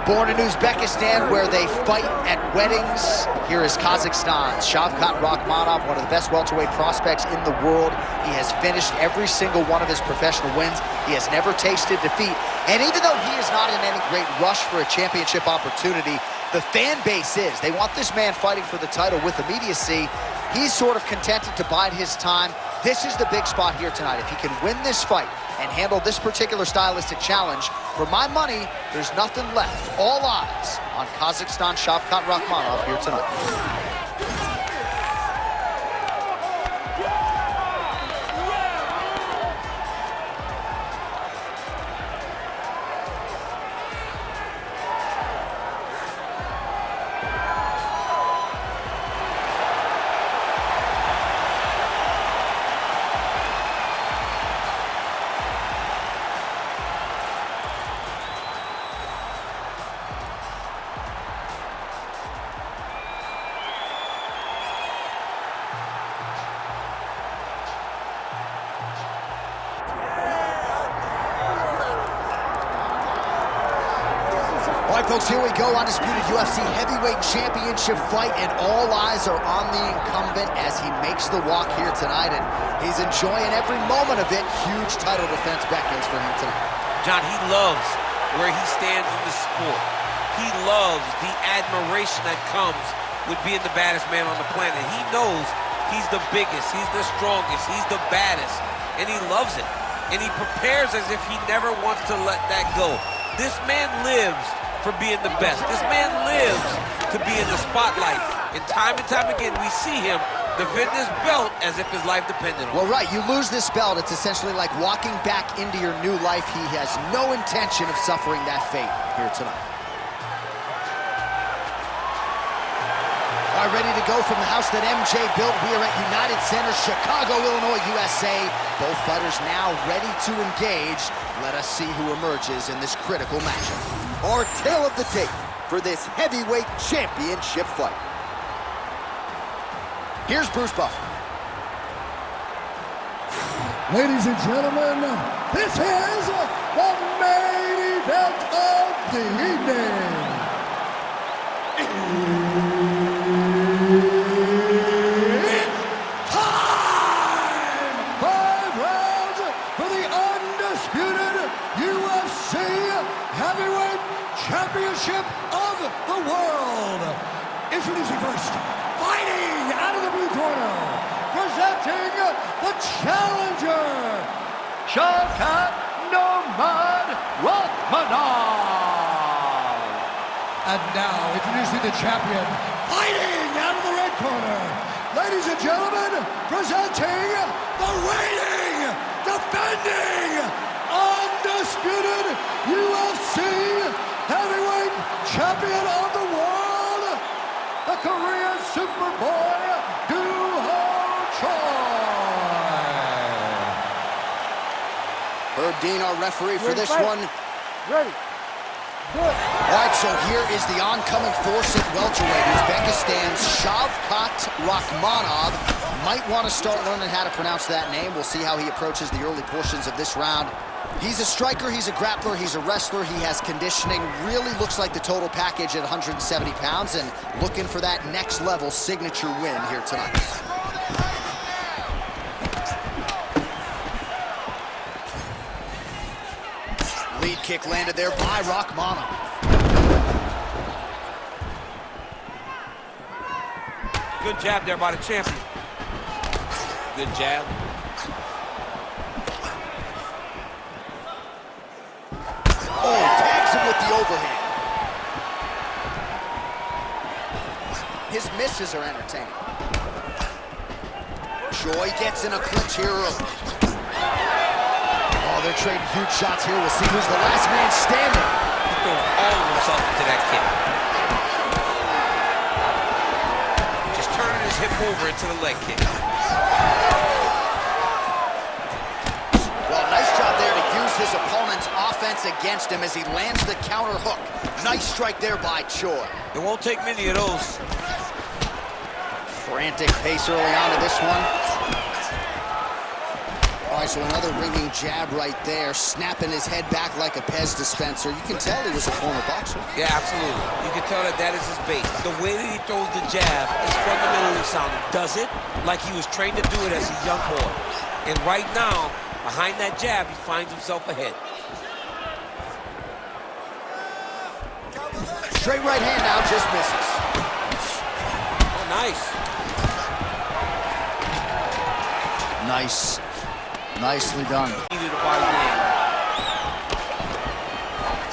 Born in Uzbekistan, where they fight at weddings, here is Kazakhstan's Shavkat Rakhmonov, one of the best welterweight prospects in the world. He has finished every single one of his professional wins. He has never tasted defeat. And even though he is not in any great rush for a championship opportunity, the fan base is. They want this man fighting for the title with immediacy. He's sort of contented to bide his time. This is the big spot here tonight. If he can win this fight and handle this particular stylistic challenge, for my money, there's nothing left. All eyes on Kazakhstan Shavkat Rakhmonov here tonight. All right, folks, here we go. Undisputed UFC heavyweight championship fight, and all eyes are on the incumbent as he makes the walk here tonight, and he's enjoying every moment of it. Huge title defense beckons for him tonight. John, he loves where he stands in the sport. He loves the admiration that comes with being the baddest man on the planet. He knows he's the biggest, he's the strongest, he's the baddest, and he loves it. And he prepares as if he never wants to let that go. This man lives for being the best. This man lives to be in the spotlight. And time again, we see him defend this belt as if his life depended on it. Well, right, you lose this belt, it's essentially like walking back into your new life. He has no intention of suffering that fate here tonight. All right, ready to go from the house that MJ built. We are at United Center, Chicago, Illinois, USA. Both fighters now ready to engage. Let us see who emerges in this critical matchup. Our tale of the tape for this heavyweight championship fight. Here's Bruce Buffer. Ladies and gentlemen, this is the main event of the evening. It's time! 5 rounds for the undisputed UFC heavyweight championship of the world. Introducing first, fighting out of the blue corner, presenting the challenger, Shavkat Nomad Rakhmonov. And now, introducing the champion, fighting out of the red corner, ladies and gentlemen, presenting the reigning, defending, undisputed UFC heavyweight champion of the world, the Korean Superboy, Duho Choi. Herb Dean, our referee for this one. Ready. Good. All right, so here is the oncoming force at welterweight. Uzbekistan's Shavkat Rakhmonov. Might want to start learning how to pronounce that name. We'll see how he approaches the early portions of this round. He's a striker, he's a grappler, he's a wrestler, he has conditioning. Really looks like the total package at 170 pounds and looking for that next level signature win here tonight. Lead kick landed there by Rakhmonov. Good jab there by the champion. Good jab. Oh, tags him with the overhand. His misses are entertaining. Choi gets in a clinch here early. Oh, they're trading huge shots here. We'll see who's the last man standing. He's throwing all of himself into that kick. Just turning his hip over into the leg kick. Well, nice job there to use his opponent's offense against him as he lands the counter hook. Nice strike there by Choi. It won't take many of those. Frantic pace early on to this one. All right, right, so another ringing jab right there, snapping his head back like a Pez dispenser. You can tell he was a former boxer. Yeah, absolutely. You can tell that that is his base. The way that he throws the jab is fundamentally sound. Does it like he was trained to do it as a young boy. And right now, behind that jab, he finds himself ahead. Straight right hand now, just misses. Oh, nice. Nice. Nicely done. Needed a body land.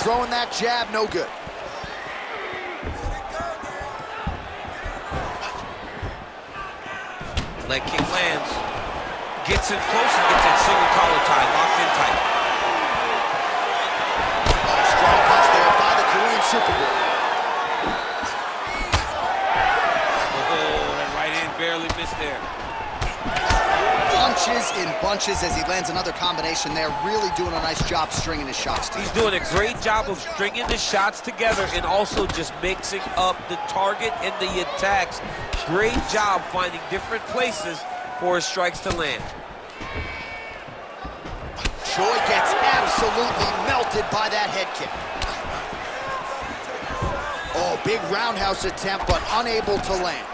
Throwing that jab, no good. Leg kick lands. Gets in close and gets that single collar tie, locked in tight. Oh, strong punch there by the Korean Superboy. Oh, that right hand barely missed there. Punches in bunches as he lands another combination there. Really doing a nice job stringing his shots together. He's doing a great job of stringing the shots together and also just mixing up the target and the attacks. Great job finding different places for his strikes to land. Choi gets absolutely melted by that head kick. Oh, big roundhouse attempt, but unable to land.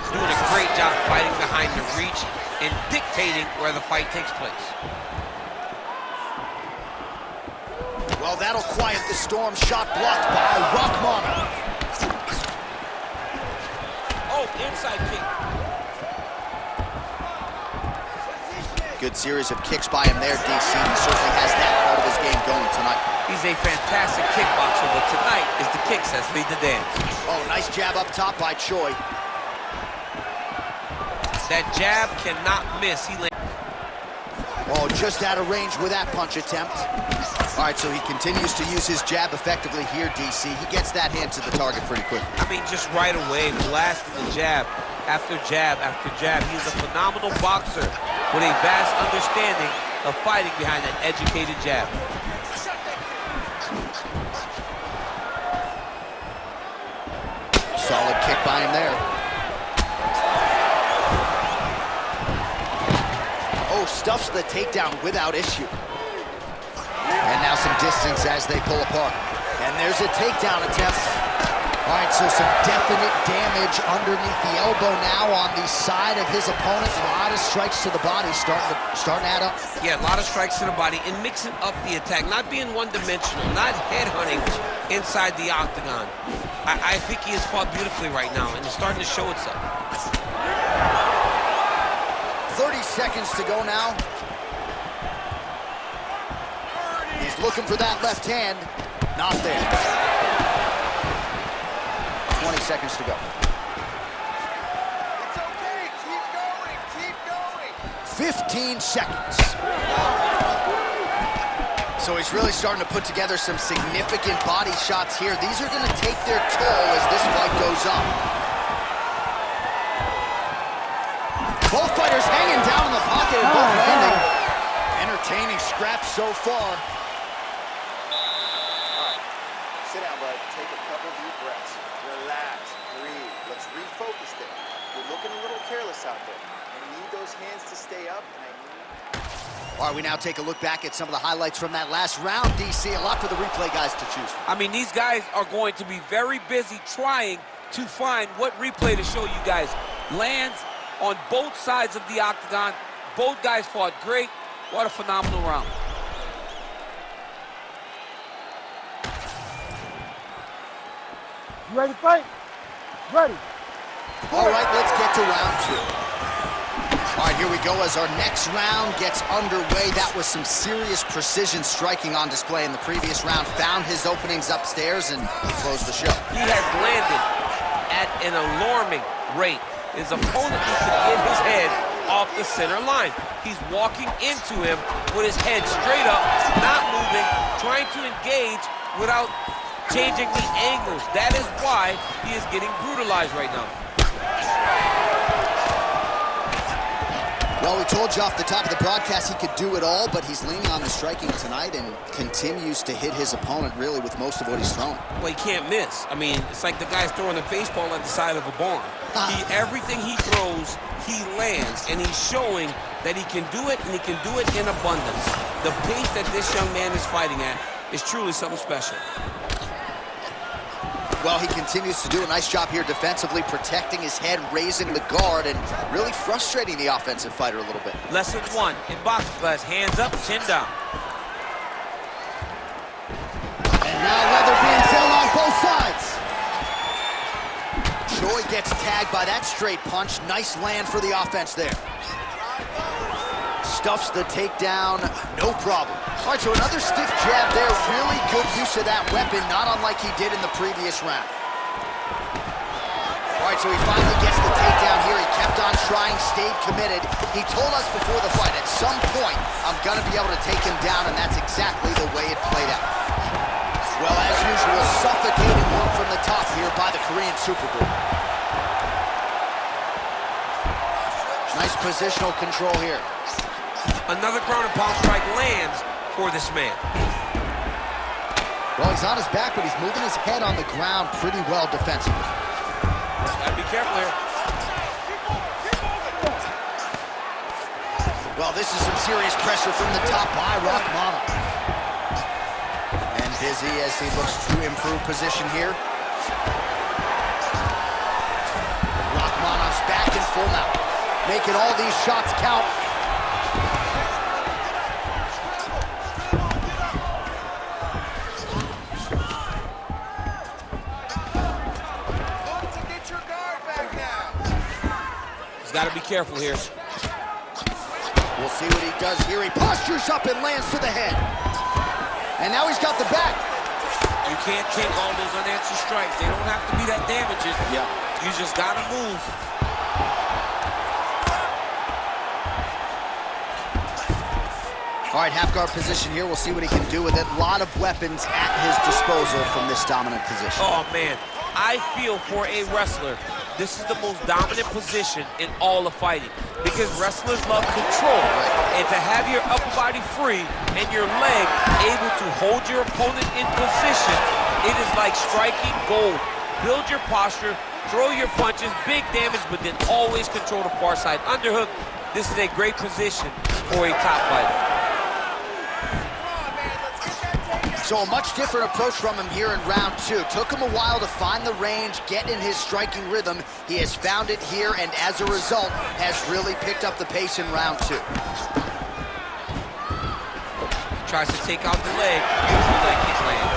Doing a great job fighting behind the reach and dictating where the fight takes place. Well, that'll quiet the storm. Shot blocked by Rachmanov. Oh, inside kick. Good series of kicks by him there, DC. He certainly has that part of his game going tonight. He's a fantastic kickboxer, but tonight is the kicks that lead the dance. Oh, nice jab up top by Choi. That jab cannot miss. He lands. Oh, just out of range with that punch attempt. All right, so he continues to use his jab effectively here, DC. He gets that hand to the target pretty quickly. I mean, just right away, blasting the jab after jab after jab. He's a phenomenal boxer with a vast understanding of fighting behind an educated jab. Solid kick by him there. Oh, stuffs the takedown without issue. And now some distance as they pull apart. And there's a takedown attempt. All right, so some definite damage underneath the elbow now on the side of his opponent. A lot of strikes to the body starting to add up. Yeah, a lot of strikes to the body and mixing up the attack, not being one-dimensional, not headhunting inside the octagon. I think he has fought beautifully right now, and it's starting to show itself. 30 seconds to go now. He's looking for that left hand. Not there. 20 seconds to go. It's okay, keep going, keep going. 15 seconds. So he's really starting to put together some significant body shots here. These are going to take their toll as this fight goes on. Both fighters hanging down in the pocket and both landing. Entertaining scraps so far. All right, sit down, bud. Take a couple deep breaths. Relax, breathe. Let's refocus there. You're looking a little careless out there. I need those hands to stay up, and I need... All right, we now take a look back at some of the highlights from that last round, DC. A lot for the replay guys to choose from. I mean, these guys are going to be very busy trying to find what replay to show you guys. Lands on both sides of the octagon. Both guys fought great. What a phenomenal round. You ready to fight? Ready. All right, let's get to round two. All right, here we go as our next round gets underway. That was some serious precision striking on display in the previous round. Found his openings upstairs and closed the show. He has landed at an alarming rate. His opponent needs to get his head off the center line. He's walking into him with his head straight up, not moving, trying to engage without changing the angles. That is why he is getting brutalized right now. Well, we told you off the top of the broadcast he could do it all, but he's leaning on the striking tonight and continues to hit his opponent really with most of what he's thrown. Well, he can't miss. I mean, it's like the guy's throwing a baseball at the side of a barn. Everything he throws, he lands, and he's showing that he can do it, and he can do it in abundance. The pace that this young man is fighting at is truly something special. Well, he continues to do a nice job here defensively, protecting his head, raising the guard, and really frustrating the offensive fighter a little bit. Lesson 1 in boxing class, hands up, chin down. And now leather being thrown on both sides. Choi gets tagged by that straight punch. Nice land for the offense there. Stuffs the takedown, no problem. All right, so another stiff jab there. Really good use of that weapon, not unlike he did in the previous round. All right, so he finally gets the takedown here. He kept on trying, stayed committed. He told us before the fight, at some point, I'm going to be able to take him down, and that's exactly the way it played out. Well, as usual, suffocating work from the top here by the Korean Super Bowl. Nice positional control here. Another ground and pound strike lands for this man. Well, he's on his back, but he's moving his head on the ground pretty well defensively. Gotta be careful here. Well, this is some serious pressure from the top by Rachmanov. And busy as he looks to improve position here. Rachmanov's back in full mount, making all these shots count. Got to be careful here. We'll see what he does here. He postures up and lands to the head. And now he's got the back. You can't take all those unanswered strikes. They don't have to be that damaging. Yeah. You just got to move. All right, half guard position here. We'll see what he can do with it. A lot of weapons at his disposal from this dominant position. Oh, man. I feel for a wrestler, this is the most dominant position in all of fighting because wrestlers love control. And to have your upper body free and your leg able to hold your opponent in position, it is like striking gold. Build your posture, throw your punches, big damage, but then always control the far side underhook. This is a great position for a top fighter. So a much different approach from him here in round 2. Took him a while to find the range, get in his striking rhythm. He has found it here, and as a result, has really picked up the pace in round 2. Tries to take out the leg. Beautiful leg kick lands.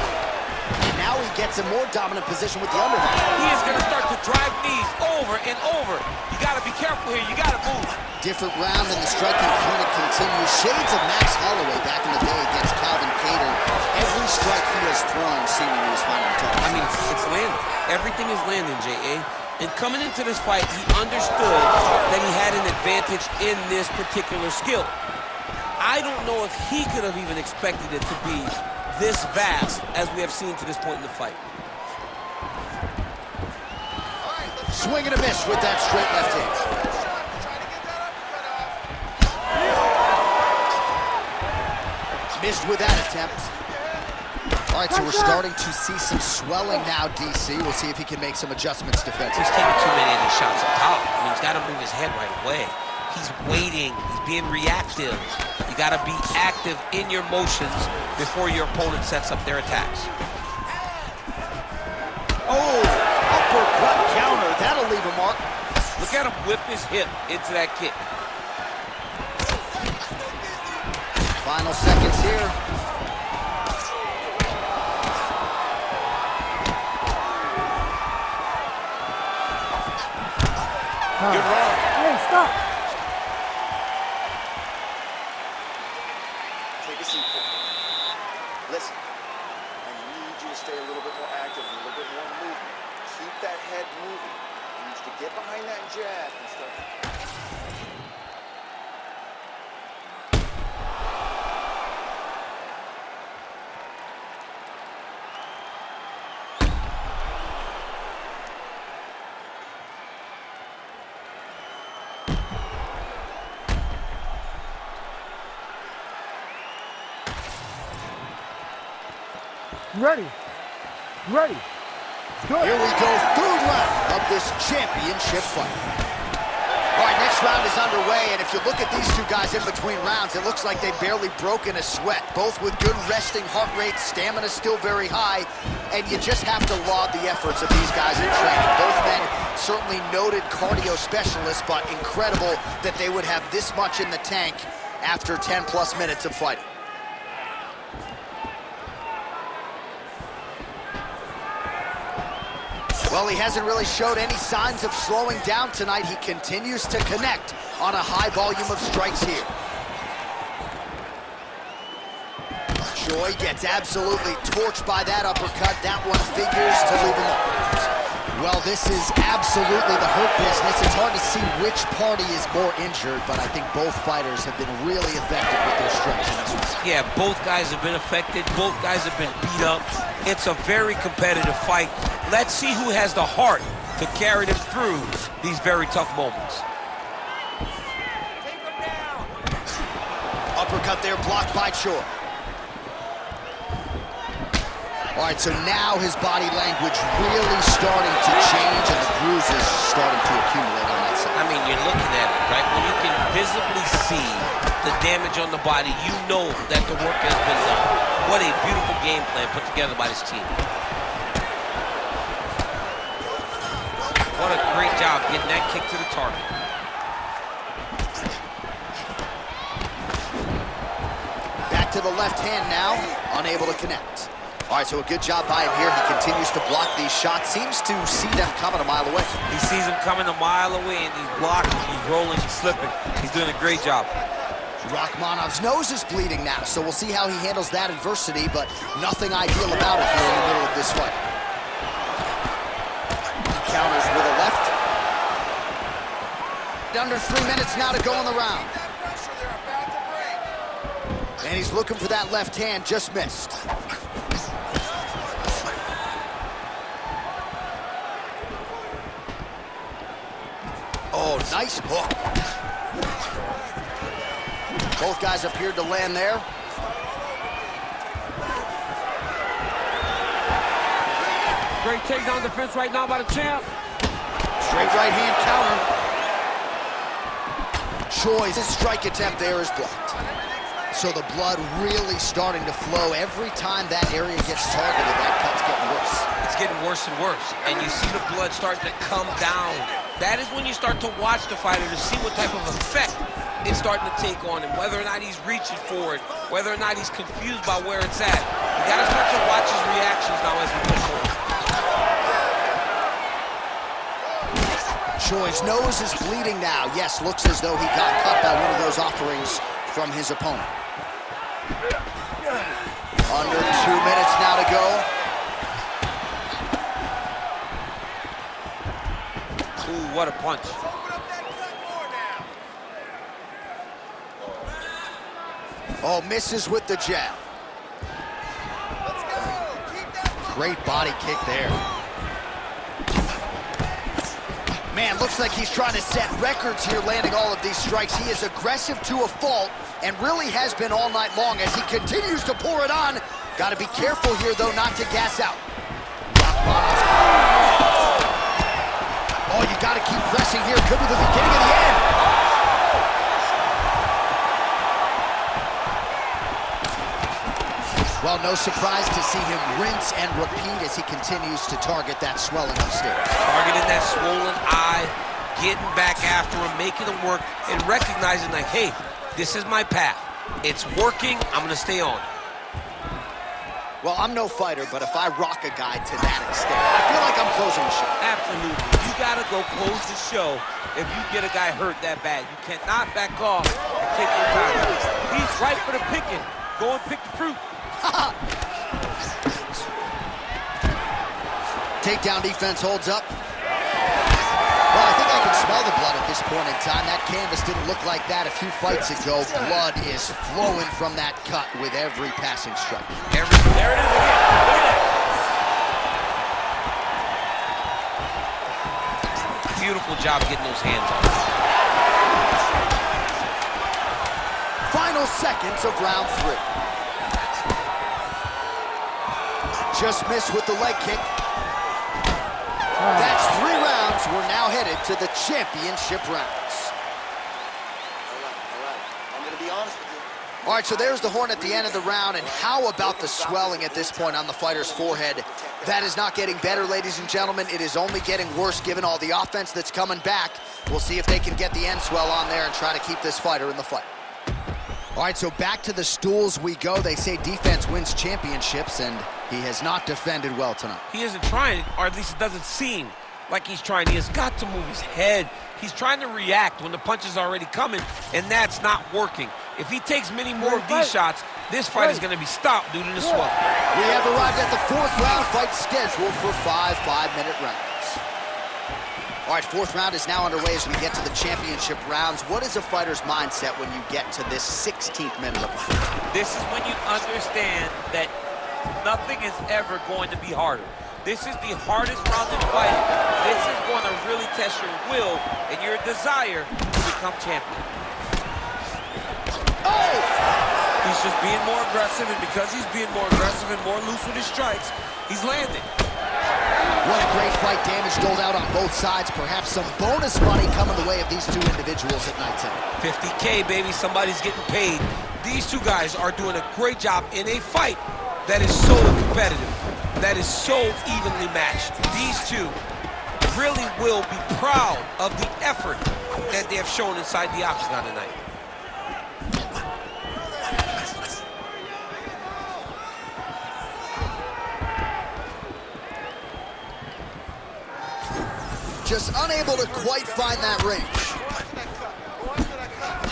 And now he gets a more dominant position with the underhook. He is going to start to drive knees over and over. You got to be careful here. You got to move. Different round, and the striking clinic continues. Shades of Max Holloway back in the day against Calvin Cater. Every strike he has thrown seemingly is finding targets. I mean, it's landing. Everything is landing, J.A. And coming into this fight, he understood that he had an advantage in this particular skill. I don't know if he could have even expected it to be this vast as we have seen to this point in the fight. Swing and a miss with that straight left hand. Missed with that attempt. All right, so we're starting to see some swelling now, DC. We'll see if he can make some adjustments defensively. He's taking too many of these shots up top. I mean, he's got to move his head right away. He's waiting. He's being reactive. You got to be active in your motions before your opponent sets up their attacks. Oh, uppercut counter. That'll leave a mark. Look at him whip his hip into that kick. Final seconds here. Good round. Hey, stop. Take a seat for me. Listen, I need you to stay a little bit more active, a little bit more movement. Keep that head moving. I need you to get behind that jab and start. Ready. Ready. Good. Here we go, third round of this championship fight. All right, next round is underway, and if you look at these two guys in between rounds, it looks like they've barely broken a sweat. Both with good resting heart rates, stamina still very high, and you just have to laud the efforts of these guys in training. Both men certainly noted cardio specialists, but incredible that they would have this much in the tank after 10-plus minutes of fighting. Well, he hasn't really showed any signs of slowing down tonight. He continues to connect on a high volume of strikes here. Choi gets absolutely torched by that uppercut. That one figures to leave him off. Well, this is absolutely the hurt business. It's hard to see which party is more injured, but I think both fighters have been really effective with their strikes in this one. Yeah, both guys have been affected. Both guys have been beat up. It's a very competitive fight. Let's see who has the heart to carry them through these very tough moments. Take him down. Uppercut there, blocked by Choi. All right, so now his body language really starting to change, and the bruises starting to accumulate on that side. I mean, you're looking at it, right? When you can visibly see the damage on the body, you know that the work has been done. What a beautiful game plan put together by this team. What a great job getting that kick to the target. Back to the left hand now, unable to connect. All right, so a good job by him here. He continues to block these shots. Seems to see them coming a mile away. He sees them coming a mile away, and he's blocking, he's rolling, he's slipping. He's doing a great job. Rakhmonov's nose is bleeding now, so we'll see how he handles that adversity, but nothing ideal about it here in the middle of this fight. He counters with a left. Under 3 minutes now to go in the round. And he's looking for that left hand, just missed. Oh, nice hook. Both guys appeared to land there. Great takedown defense right now by the champ. Straight right hand counter. Choi's strike attempt there is blocked. So the blood really starting to flow. Every time that area gets targeted, that cut's getting worse. It's getting worse and worse, and you see the blood starting to come down. That is when you start to watch the fighter to see what type of effect it's starting to take on him, whether or not he's reaching for it, whether or not he's confused by where it's at. You gotta start to watch his reactions now as we move forward. Choi's nose is bleeding now. Yes, looks as though he got cut by one of those offerings from his opponent. Under 2 minutes now to go. Ooh, what a punch. Oh, misses with the jab. Let's go. Keep that. Great body kick there. Man, looks like he's trying to set records here, landing all of these strikes. He is aggressive to a fault and really has been all night long as he continues to pour it on. Got to be careful here, though, not to gas out. Oh, you got to keep pressing here. Could be the beginning of the end. Well, no surprise to see him rinse and repeat as he continues to target that swelling upstairs. Targeting that swollen eye, getting back after him, making him work, and recognizing like, hey, this is my path. It's working, I'm gonna stay on. Well, I'm no fighter, but if I rock a guy to that extent, I feel like I'm closing the show. Absolutely. You gotta go close the show if you get a guy hurt that bad. You cannot back off and take your time. He's right for the picking. Go and pick the fruit. Takedown defense holds up. Well, I think I can smell the blood at this point in time. That canvas didn't look like that a few fights ago. Blood is flowing from that cut with every passing strike. There it is again. Look at that. Beautiful job getting those hands on. Final seconds of round 3. just missed with the leg kick. That's 3 rounds. We're now headed to the championship rounds. All right. I'm going to be honest with you. All right, so there's the horn at the end of the round, and how about the swelling at this point on the fighter's forehead? That is not getting better, ladies and gentlemen. It is only getting worse given all the offense that's coming back. We'll see if they can get the end swell on there and try to keep this fighter in the fight. All right, so back to the stools we go. They say defense wins championships, and he has not defended well tonight. He isn't trying, or at least it doesn't seem like he's trying. He has got to move his head. He's trying to react when the punch is already coming, and that's not working. If he takes many more of these shots, this fight is going to be stopped due to the swelling. We have arrived at the 4th round fight scheduled for 5 5-minute rounds. All right, 4th round is now underway as we get to the championship rounds. What is a fighter's mindset when you get to this 16th minute of the fight? This is when you understand that nothing is ever going to be harder. This is the hardest round in fighting. This is going to really test your will and your desire to become champion. Oh! He's just being more aggressive, and because he's being more aggressive and more loose with his strikes, he's landing. What a great fight. Damage doled out on both sides. Perhaps some bonus money coming the way of these 2 individuals at night's end. 50K, baby. Somebody's getting paid. These 2 guys are doing a great job in a fight that is so competitive, that is so evenly matched. These 2 really will be proud of the effort that they have shown inside the octagon tonight. Just unable to quite find that range.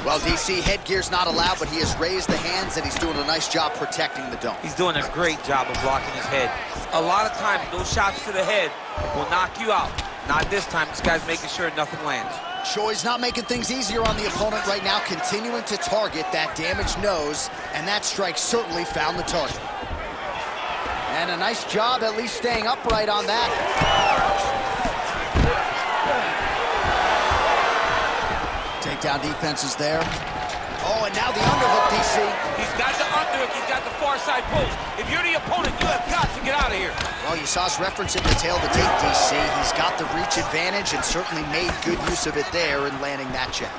Well, DC, headgear's not allowed, but he has raised the hands, and he's doing a nice job protecting the dome. He's doing a great job of blocking his head. A lot of times, those shots to the head will knock you out. Not this time. This guy's making sure nothing lands. Choi's not making things easier on the opponent right now, continuing to target that damaged nose, and that strike certainly found the target. And a nice job at least staying upright on that. Takedown defense is there. Oh, and now the underhook, DC. He's got the underhook, he's got the far side post. If you're the opponent, you have got to get out of here. Well, you saw us referencing the tail of the tape, DC. He's got the reach advantage and certainly made good use of it there in landing that jab.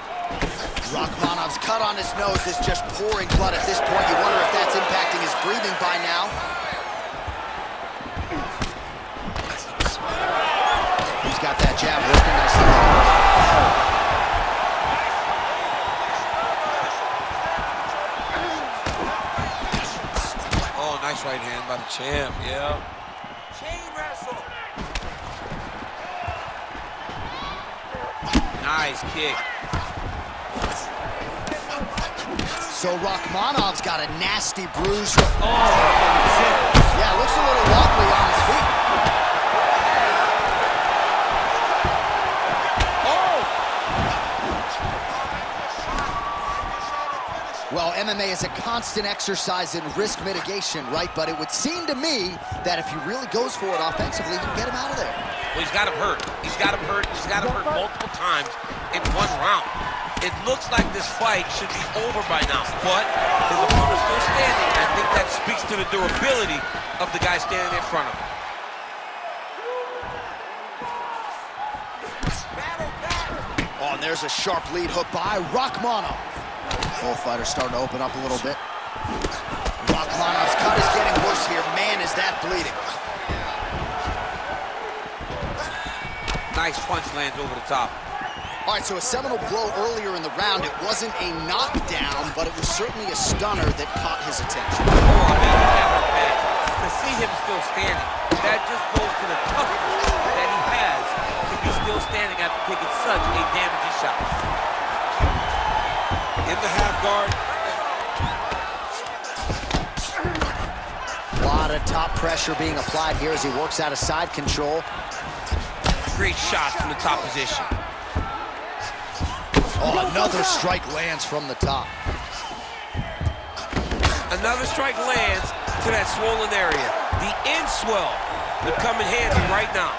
Rachmanov's cut on his nose is just pouring blood at this point. You wonder if that's impacting his breathing by now. He's got that jab working nicely. Nice right hand by the champ, yeah. Chain wrestle. Nice kick. So Rachmanov's got a nasty bruise. Oh, yeah, looks a little wobbly on his feet. Well, MMA is a constant exercise in risk mitigation, right? But it would seem to me that if he really goes for it offensively, he can get him out of there. Well, he's got him hurt. He's got him hurt. He's got him hurt multiple times in 1 round. It looks like this fight should be over by now, but his opponent's still standing. I think that speaks to the durability of the guy standing in front of him. Oh, and there's a sharp lead hook by Rachmanov. Both fighters starting to open up a little bit. Rachmanov's cut is getting worse here. Man, is that bleeding. Nice punch lands over the top. All right, so a seminal blow earlier in the round. It wasn't a knockdown, but it was certainly a stunner that caught his attention. Oh, I mean, he never met. To see him still standing, that just goes to the toughness that he has to be still standing after taking such a damaging shot. In the half guard. A lot of top pressure being applied here as he works out of side control. Great shot from the top position. Oh, another strike lands from the top. Another strike lands to that swollen area. The end swell would come in handy right now.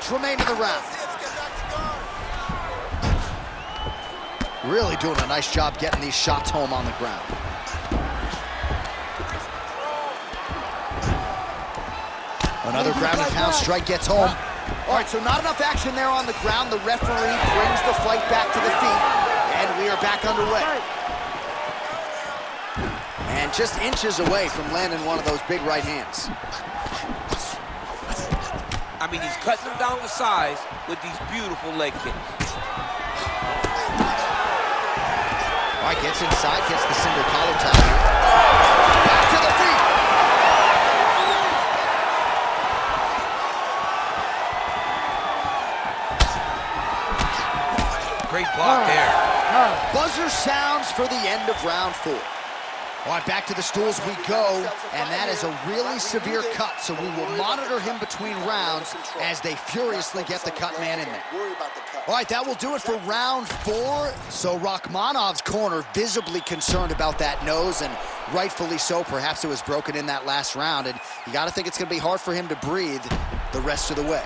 minutes remain in the round. Really doing a nice job getting these shots home on the ground. Another ground and pound strike gets home. All right, so not enough action there on the ground. The referee brings the fight back to the feet, and we are back underway. And just inches away from landing one of those big right hands. I mean, he's cutting them down to size with these beautiful leg kicks. All right, gets inside, gets the single collar tie. Back to the feet. Great block there. Buzzer sounds for the end of round 4. All right, back to the stools we go, and that is a really severe cut, so we will monitor him between rounds as they furiously get the cut man in there. All right, that will do it for round 4. So Rakhmonov's corner visibly concerned about that nose, and rightfully so. Perhaps it was broken in that last round, and you got to think it's going to be hard for him to breathe the rest of the way.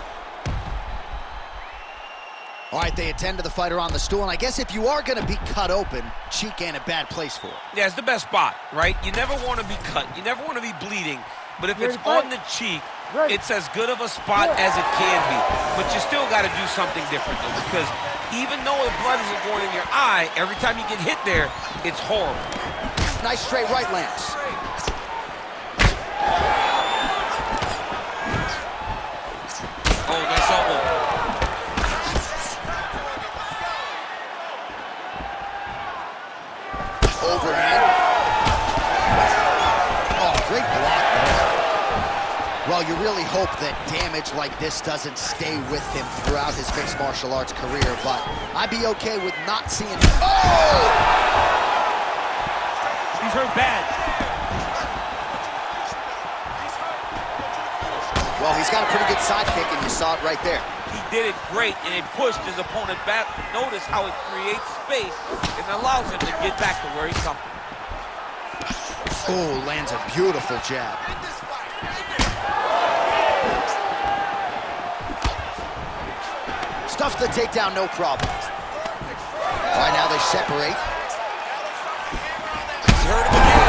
All right, they attend to the fighter on the stool, and I guess if you are going to be cut open, cheek ain't a bad place for it. Yeah, it's the best spot, right? You never want to be cut. You never want to be bleeding. But if it's on the cheek, it's as good of a spot as it can be. But you still got to do something different, though, because even though the blood isn't going in your eye, every time you get hit there, it's horrible. Nice straight right lands. Oh, nice elbow. Overhand. Oh, great block there. Well, you really hope that damage like this doesn't stay with him throughout his mixed martial arts career, but I'd be okay with not seeing him. Oh! He's hurt bad. Well, he's got a pretty good side kick, and you saw it right there. He did it great, and it pushed his opponent back. Notice how it creates space and allows him to get back to where he's coming. Oh, lands a beautiful jab. Stuffs the takedown, no problem. All right, now they separate. He's hurt him again.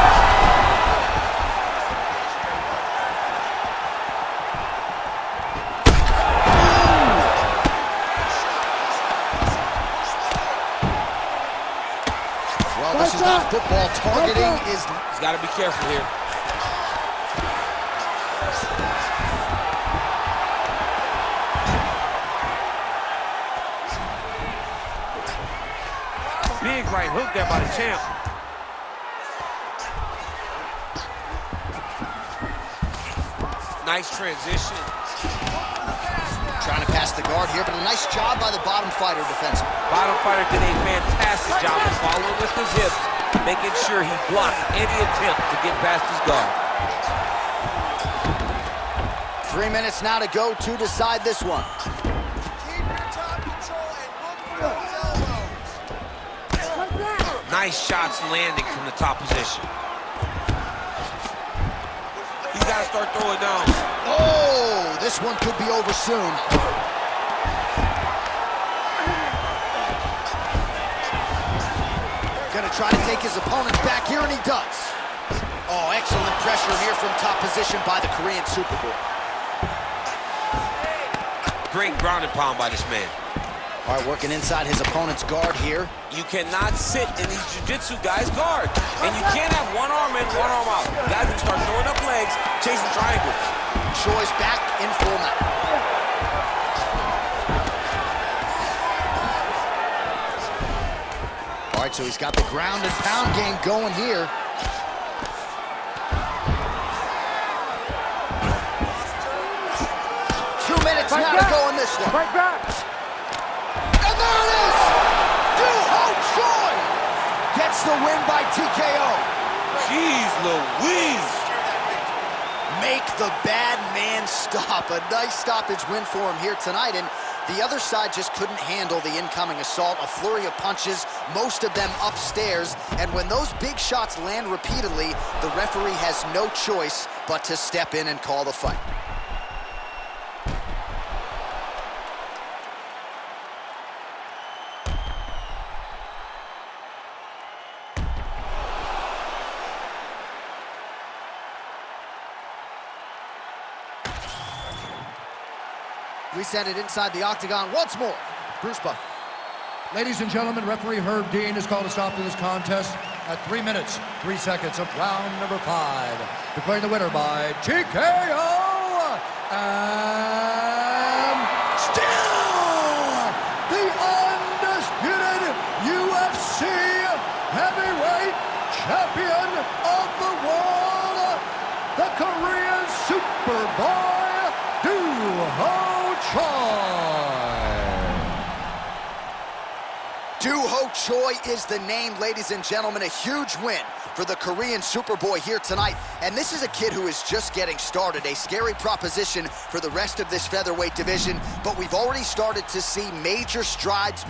This is not football. Targeting is... He's got to be careful here. Big right hook there by the champ. Nice transition. Trying to pass the guard here, but a nice job by the bottom fighter defensively. Bottom fighter did a fantastic job of following with his hips, making sure he blocked any attempt to get past his guard. 3 minutes now to go to decide this one. Keep your top control and look for those elbows. Nice shots landing from the top position. He's got to start throwing down. Oh, this one could be over soon. Gonna try to take his opponent back here, and he does. Oh, excellent pressure here from top position by the Korean Superboy. Great ground and pound by this man. All right, working inside his opponent's guard here. You cannot sit in these jiu-jitsu guys' guard. And you can't have one arm in, one arm out. Guys can start throwing up legs, chasing triangles. Choi's back in full mount. All right, so he's got the ground and pound game going here. Now to go in this one. Right back. And there it is! Duho Choi gets the win by TKO. Jeez Louise. Make the bad man stop. A nice stoppage win for him here tonight. And the other side just couldn't handle the incoming assault. A flurry of punches, most of them upstairs. And when those big shots land repeatedly, the referee has no choice but to step in and call the fight. We send it inside the octagon once more. Bruce Buffer. Ladies and gentlemen, referee Herb Dean has called a stop to this contest at 3 minutes, 3 seconds of round number 5. Declaring the winner by TKO and still the undisputed UFC heavyweight champion of the world, the Korean Superboy, Doo-Ho Choi. Doo-Ho Choi is the name, ladies and gentlemen. A huge win for the Korean Superboy here tonight. And this is a kid who is just getting started. A scary proposition for the rest of this featherweight division. But we've already started to see major strides made.